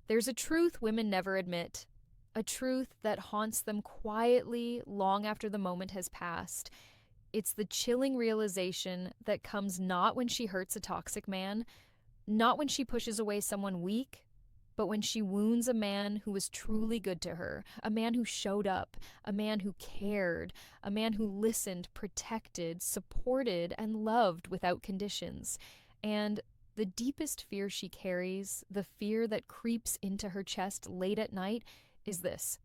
There's a truth women never admit, a truth that haunts them quietly long after the moment has passed. It's the chilling realization that comes not when she hurts a toxic man, not when she pushes away someone weak, but when she wounds a man who was truly good to her, a man who showed up, a man who cared, a man who listened, protected, supported, and loved without conditions. And the deepest fear she carries, the fear that creeps into her chest late at night, is this: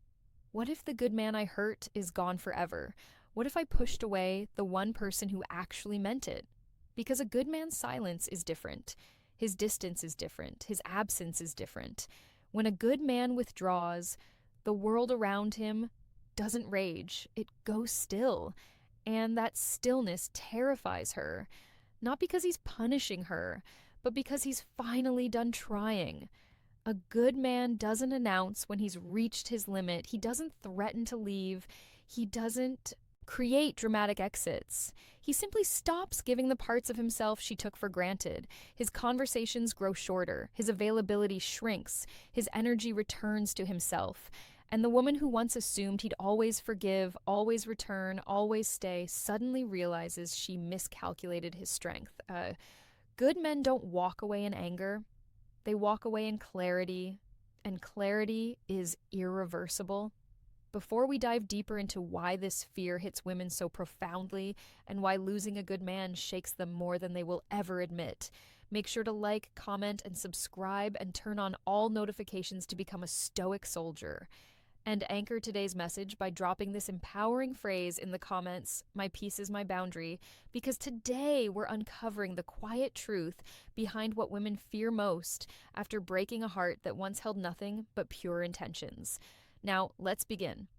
what if the good man I hurt is gone forever? What if I pushed away the one person who actually meant it? Because a good man's silence is different. His distance is different. His absence is different. When a good man withdraws, the world around him doesn't rage, it goes still. And that stillness terrifies her, not because he's punishing her, but because he's finally done trying. A good man doesn't announce when he's reached his limit. He doesn't threaten to leave. He doesn't create dramatic exits. He simply stops giving the parts of himself she took for granted. His conversations grow shorter. His availability shrinks. His energy returns to himself. And the woman who once assumed he'd always forgive, always return, always stay, suddenly realizes she miscalculated his strength. Good men don't walk away in anger. They walk away in clarity, and clarity is irreversible. Before we dive deeper into why this fear hits women so profoundly and why losing a good man shakes them more than they will ever admit, make sure to like, comment, and subscribe and turn on all notifications to become a stoic soldier. And anchor today's message by dropping this empowering phrase in the comments: my peace is my boundary, because today we're uncovering the quiet truth behind what women fear most after breaking a heart that once held nothing but pure intentions. Now, let's begin.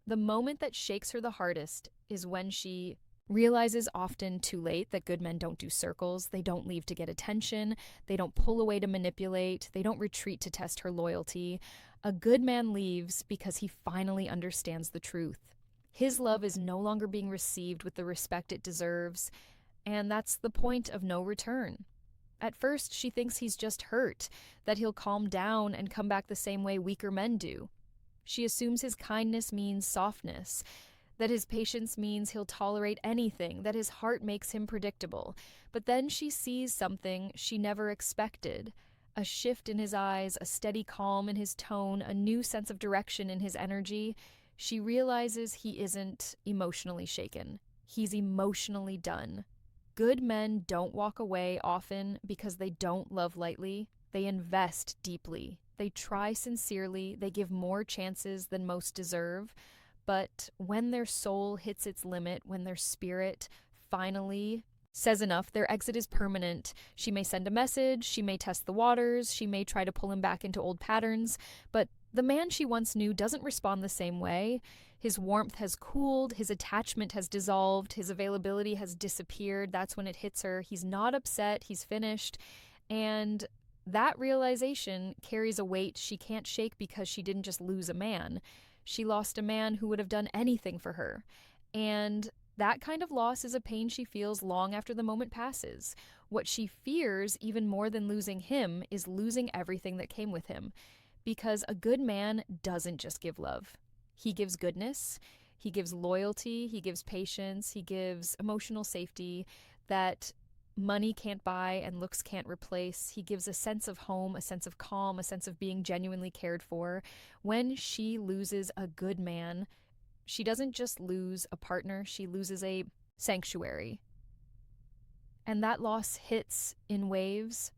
The moment that shakes her the hardest is when she realizes, often too late, that good men don't do circles, they don't leave to get attention, they don't pull away to manipulate, they don't retreat to test her loyalty. A good man leaves because he finally understands the truth. His love is no longer being received with the respect it deserves, and that's the point of no return. At first, she thinks he's just hurt, that he'll calm down and come back the same way weaker men do. She assumes his kindness means softness, that his patience means he'll tolerate anything, that his heart makes him predictable. But then she sees something she never expected: a shift in his eyes, a steady calm in his tone, a new sense of direction in his energy. She realizes he isn't emotionally shaken. He's emotionally done. Good men don't walk away often because they don't love lightly. They invest deeply. They try sincerely. They give more chances than most deserve. But when their soul hits its limit, when their spirit finally says enough, their exit is permanent. She may send a message, she may test the waters, she may try to pull him back into old patterns, but the man she once knew doesn't respond the same way. His warmth has cooled, his attachment has dissolved, his availability has disappeared. That's when it hits her. He's not upset, he's finished. And that realization carries a weight she can't shake because she didn't just lose a man. She lost a man who would have done anything for her. And that kind of loss is a pain she feels long after the moment passes. What she fears, even more than losing him, is losing everything that came with him. Because a good man doesn't just give love. He gives goodness, he gives loyalty, he gives patience, he gives emotional safety that money can't buy and looks can't replace. He gives a sense of home, a sense of calm, a sense of being genuinely cared for. When she loses a good man, she doesn't just lose a partner, she loses a sanctuary. And that loss hits in waves.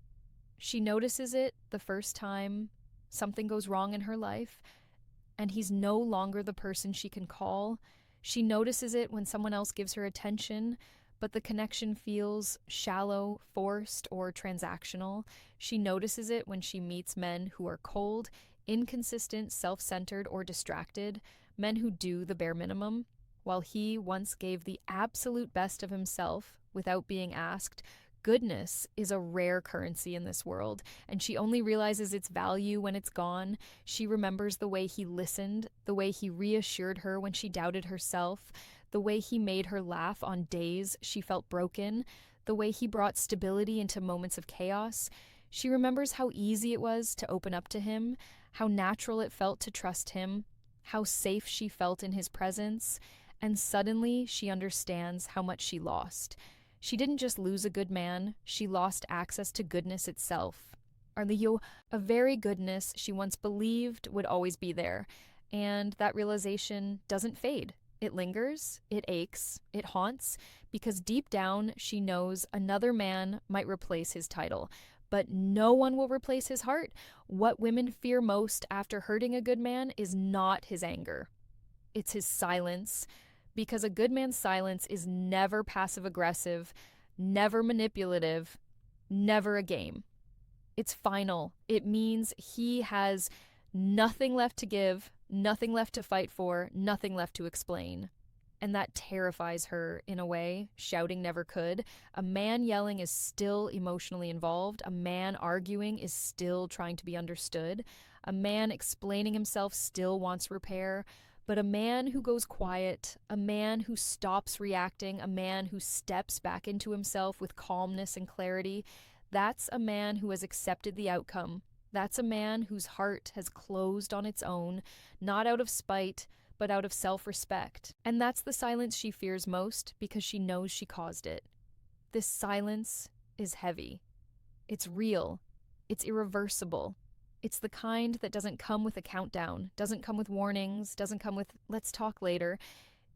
She notices it the first time something goes wrong in her life, and he's no longer the person she can call. She notices it when someone else gives her attention, but the connection feels shallow, forced, or transactional. She notices it when she meets men who are cold, inconsistent, self-centered, or distracted, men who do the bare minimum. While he once gave the absolute best of himself without being asked, goodness is a rare currency in this world, and she only realizes its value when it's gone. She remembers the way he listened, the way he reassured her when she doubted herself, the way he made her laugh on days she felt broken, the way he brought stability into moments of chaos. She remembers how easy it was to open up to him, how natural it felt to trust him, how safe she felt in his presence, and suddenly she understands how much she lost. She didn't just lose a good man, she lost access to goodness itself. A very goodness she once believed would always be there, and that realization doesn't fade. It lingers, it aches, it haunts, because deep down she knows another man might replace his title, but no one will replace his heart. What women fear most after hurting a good man is not his anger, it's his silence, because a good man's silence is never passive aggressive, never manipulative, never a game. It's final. It means he has nothing left to give, nothing left to fight for, nothing left to explain. And that terrifies her in a way shouting never could. A man yelling is still emotionally involved. A man arguing is still trying to be understood. A man explaining himself still wants repair. But a man who goes quiet, a man who stops reacting, a man who steps back into himself with calmness and clarity, that's a man who has accepted the outcome. That's a man whose heart has closed on its own, not out of spite, but out of self-respect. And that's the silence she fears most because she knows she caused it. This silence is heavy. It's real. It's irreversible. It's the kind that doesn't come with a countdown, doesn't come with warnings, doesn't come with let's talk later.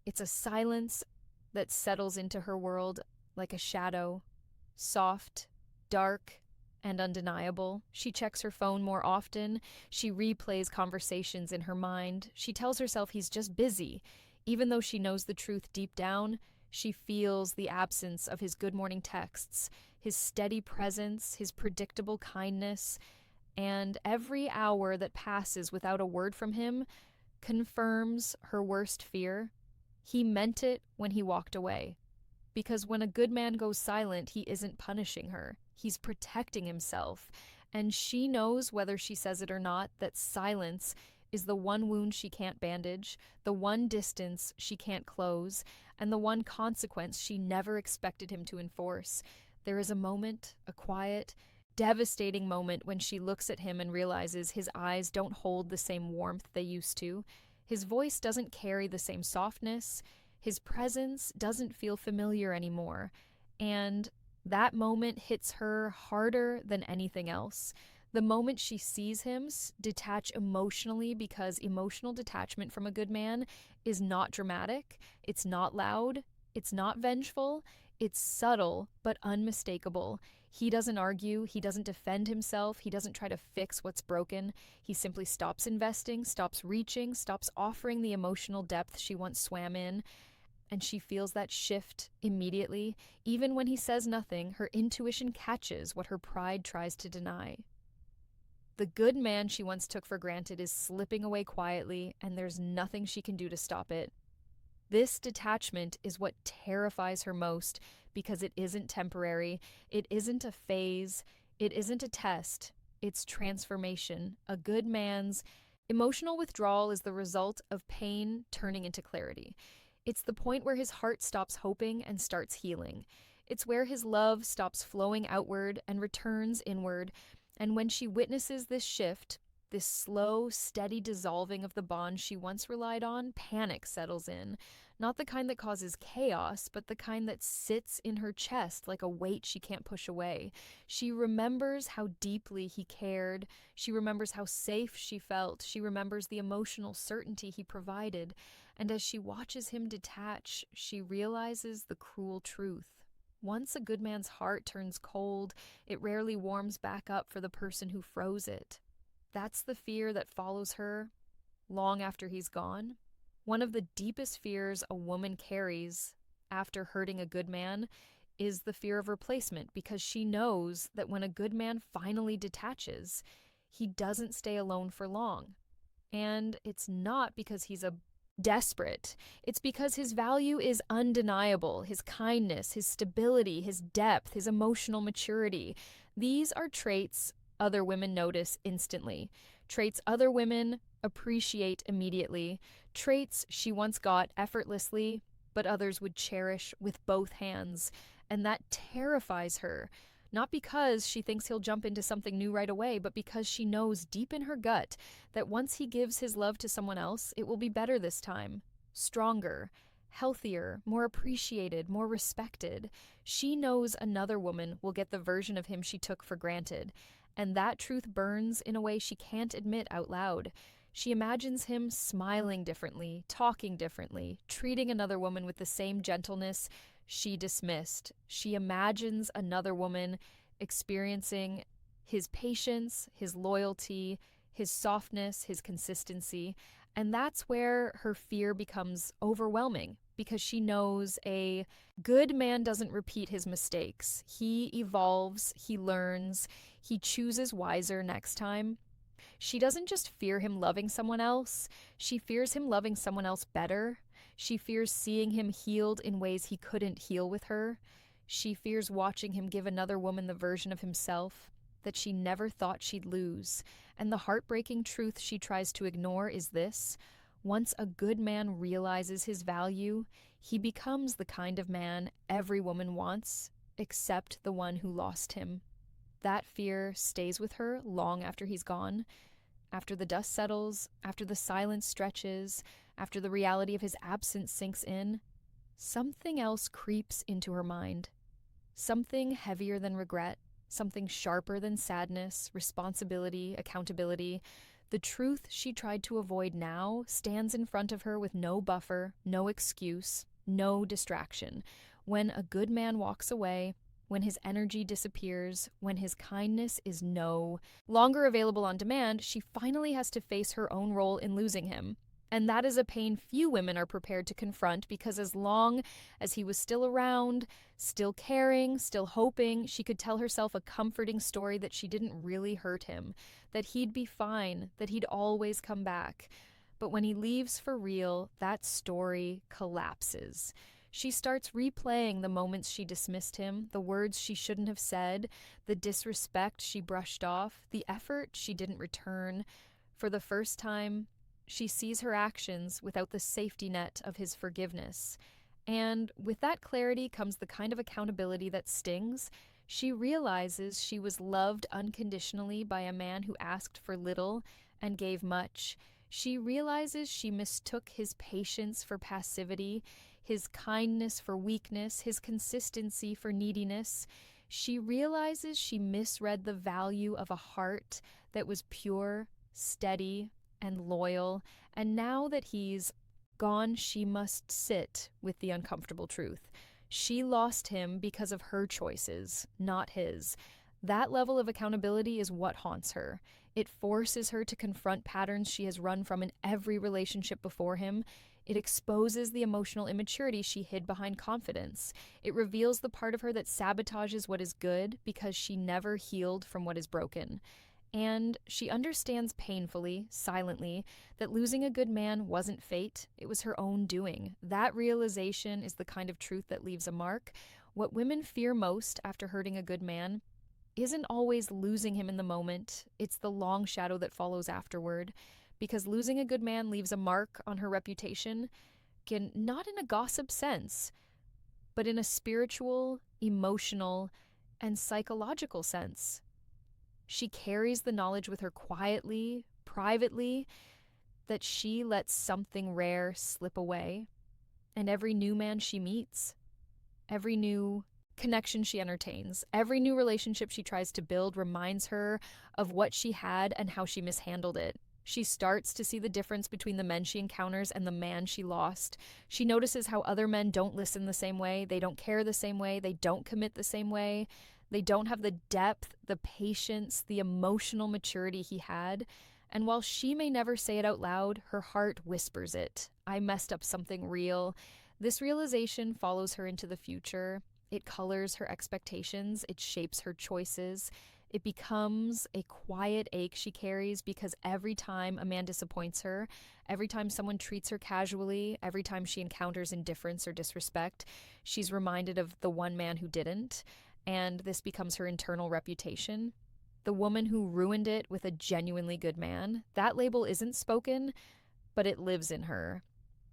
It's a silence that settles into her world like a shadow, soft, dark, and undeniable. She checks her phone more often. She replays conversations in her mind. She tells herself he's just busy. Even though she knows the truth deep down, she feels the absence of his good morning texts, his steady presence, his predictable kindness. And every hour that passes without a word from him confirms her worst fear. He meant it when he walked away. Because when a good man goes silent, he isn't punishing her. He's protecting himself. And she knows, whether she says it or not, that silence is the one wound she can't bandage, the one distance she can't close, and the one consequence she never expected him to enforce. There is a moment, a quiet, devastating moment when she looks at him and realizes his eyes don't hold the same warmth they used to. His voice doesn't carry the same softness. His presence doesn't feel familiar anymore. And that moment hits her harder than anything else. The moment she sees him detach emotionally, because emotional detachment from a good man is not dramatic, it's not loud, it's not vengeful, it's subtle but unmistakable. He doesn't argue, he doesn't defend himself, he doesn't try to fix what's broken. He simply stops investing, stops reaching, stops offering the emotional depth she once swam in. And she feels that shift immediately. Even when he says nothing, her intuition catches what her pride tries to deny. The good man she once took for granted is slipping away quietly, and there's nothing she can do to stop it. This detachment is what terrifies her most, because it isn't temporary, it isn't a phase, it isn't a test, it's transformation. A good man's emotional withdrawal is the result of pain turning into clarity. It's the point where his heart stops hoping and starts healing. It's where his love stops flowing outward and returns inward. And when she witnesses this shift, this slow, steady dissolving of the bond she once relied on, panic settles in. Not the kind that causes chaos, but the kind that sits in her chest like a weight she can't push away. She remembers how deeply he cared. She remembers how safe she felt. She remembers the emotional certainty he provided. And as she watches him detach, she realizes the cruel truth. Once a good man's heart turns cold, it rarely warms back up for the person who froze it. That's the fear that follows her long after he's gone. One of the deepest fears a woman carries after hurting a good man is the fear of replacement, because she knows that when a good man finally detaches, he doesn't stay alone for long. And it's not because he's desperate. It's because his value is undeniable. His kindness, his stability, his depth, his emotional maturity. These are traits other women notice instantly. Traits other women appreciate immediately. Traits she once got effortlessly, but others would cherish with both hands. And that terrifies her. Not because she thinks he'll jump into something new right away, but because she knows deep in her gut that once he gives his love to someone else, it will be better this time, stronger, healthier, more appreciated, more respected. She knows another woman will get the version of him she took for granted, and that truth burns in a way she can't admit out loud. She imagines him smiling differently, talking differently, treating another woman with the same gentleness she dismissed. She imagines another woman experiencing his patience, his loyalty, his softness, his consistency. And that's where her fear becomes overwhelming because she knows a good man doesn't repeat his mistakes. He evolves, he learns, he chooses wiser next time. She doesn't just fear him loving someone else, she fears him loving someone else better. She fears seeing him healed in ways he couldn't heal with her. She fears watching him give another woman the version of himself that she never thought she'd lose. And the heartbreaking truth she tries to ignore is this: once a good man realizes his value, he becomes the kind of man every woman wants, except the one who lost him. That fear stays with her long after he's gone. After the dust settles, after the silence stretches, after the reality of his absence sinks in, something else creeps into her mind. Something heavier than regret, something sharper than sadness, responsibility, accountability. The truth she tried to avoid now stands in front of her with no buffer, no excuse, no distraction. When a good man walks away, when his energy disappears, when his kindness is no longer available on demand, she finally has to face her own role in losing him. And that is a pain few women are prepared to confront, because as long as he was still around, still caring, still hoping, she could tell herself a comforting story that she didn't really hurt him, that he'd be fine, that he'd always come back. But when he leaves for real, that story collapses. She starts replaying the moments she dismissed him, the words she shouldn't have said, the disrespect she brushed off, the effort she didn't return. For the first time, she sees her actions without the safety net of his forgiveness. And with that clarity comes the kind of accountability that stings. She realizes she was loved unconditionally by a man who asked for little and gave much. She realizes she mistook his patience for passivity, his kindness for weakness, his consistency for neediness. She realizes she misread the value of a heart that was pure, steady, and loyal. And now that he's gone, she must sit with the uncomfortable truth. She lost him because of her choices, not his. That level of accountability is what haunts her. It forces her to confront patterns she has run from in every relationship before him. It exposes the emotional immaturity she hid behind confidence. It reveals the part of her that sabotages what is good because she never healed from what is broken. And she understands painfully, silently, that losing a good man wasn't fate, it was her own doing. That realization is the kind of truth that leaves a mark. What women fear most after hurting a good man isn't always losing him in the moment, it's the long shadow that follows afterward. Because losing a good man leaves a mark on her reputation, again, not in a gossip sense, but in a spiritual, emotional, and psychological sense. She carries the knowledge with her quietly, privately, that she lets something rare slip away. And every new man she meets, every new connection she entertains, every new relationship she tries to build reminds her of what she had and how she mishandled it. She starts to see the difference between the men she encounters and the man she lost. She notices how other men don't listen the same way, they don't care the same way, they don't commit the same way. They don't have the depth, the patience, the emotional maturity he had. And while she may never say it out loud, her heart whispers it. I messed up something real. This realization follows her into the future. It colors her expectations. It shapes her choices. It becomes a quiet ache she carries because every time a man disappoints her, every time someone treats her casually, every time she encounters indifference or disrespect, she's reminded of the one man who didn't. And this becomes her internal reputation. The woman who ruined it with a genuinely good man, that label isn't spoken, but it lives in her.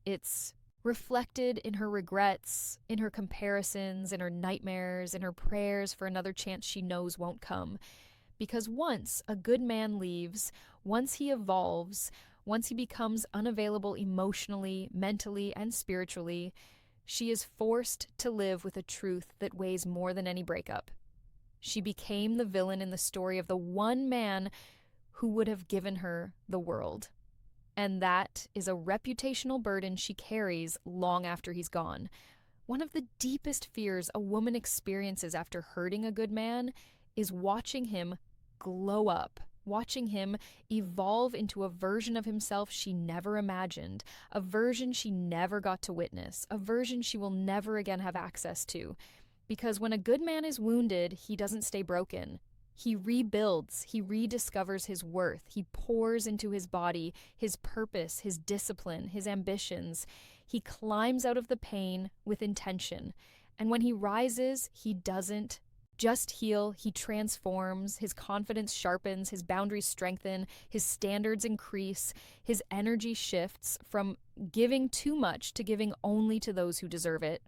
It's reflected in her regrets, in her comparisons, in her nightmares, in her prayers for another chance she knows won't come. Because once a good man leaves, once he evolves, once he becomes unavailable emotionally, mentally, and spiritually, she is forced to live with a truth that weighs more than any breakup. She became the villain in the story of the one man who would have given her the world. And that is a reputational burden she carries long after he's gone. One of the deepest fears a woman experiences after hurting a good man is watching him glow up, watching him evolve into a version of himself she never imagined, a version she never got to witness, a version she will never again have access to. Because when a good man is wounded, he doesn't stay broken. He rebuilds, he rediscovers his worth, he pours into his body, his purpose, his discipline, his ambitions. He climbs out of the pain with intention. And when he rises, he doesn't just heal, he transforms, his confidence sharpens, his boundaries strengthen, his standards increase, his energy shifts from giving too much to giving only to those who deserve it.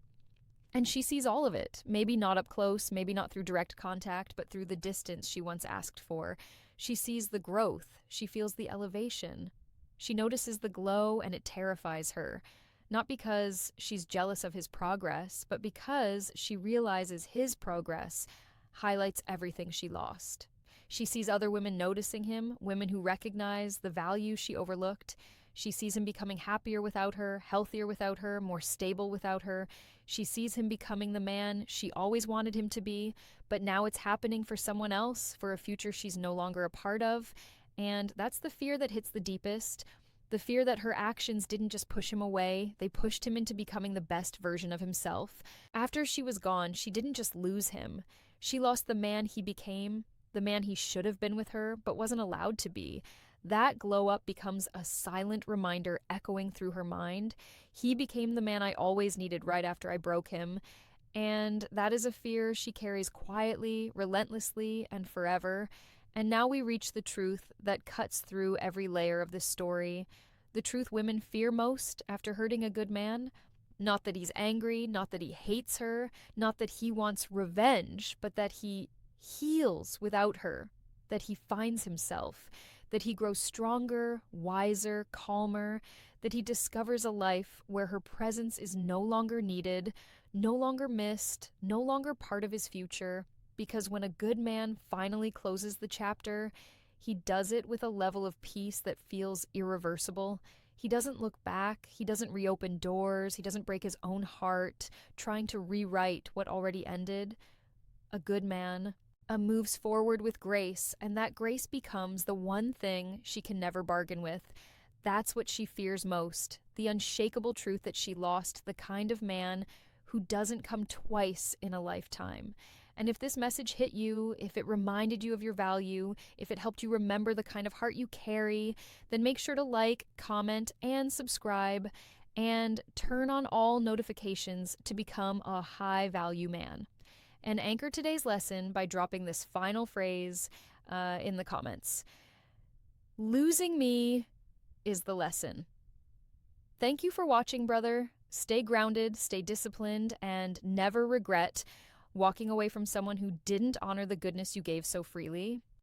And she sees all of it, maybe not up close, maybe not through direct contact, but through the distance she once asked for. She sees the growth, she feels the elevation. She notices the glow, and it terrifies her. Not because she's jealous of his progress, but because she realizes his progress highlights everything she lost. She sees other women noticing him, women who recognize the value she overlooked. She sees him becoming happier without her, healthier without her, more stable without her. She sees him becoming the man she always wanted him to be, but now it's happening for someone else, for a future she's no longer a part of. And that's the fear that hits the deepest. The fear that her actions didn't just push him away, they pushed him into becoming the best version of himself. After she was gone, she didn't just lose him. She lost the man he became, the man he should have been with her, but wasn't allowed to be. That glow up becomes a silent reminder echoing through her mind. He became the man I always needed right after I broke him. And that is a fear she carries quietly, relentlessly, and forever. And now we reach the truth that cuts through every layer of this story. The truth women fear most after hurting a good man. Not that he's angry, not that he hates her, not that he wants revenge, but that he heals without her, that he finds himself, that he grows stronger, wiser, calmer, that he discovers a life where her presence is no longer needed, no longer missed, no longer part of his future. Because when a good man finally closes the chapter, he does it with a level of peace that feels irreversible. He doesn't look back, he doesn't reopen doors, he doesn't break his own heart, trying to rewrite what already ended. A good man moves forward with grace, and that grace becomes the one thing she can never bargain with. That's what she fears most, the unshakable truth that she lost the kind of man who doesn't come twice in a lifetime. And if this message hit you, if it reminded you of your value, if it helped you remember the kind of heart you carry, then make sure to like, comment, and subscribe, and turn on all notifications to become a high-value man. And anchor today's lesson by dropping this final phrase in the comments. Losing me is the lesson. Thank you for watching, brother. Stay grounded, stay disciplined, and never regret walking away from someone who didn't honor the goodness you gave so freely.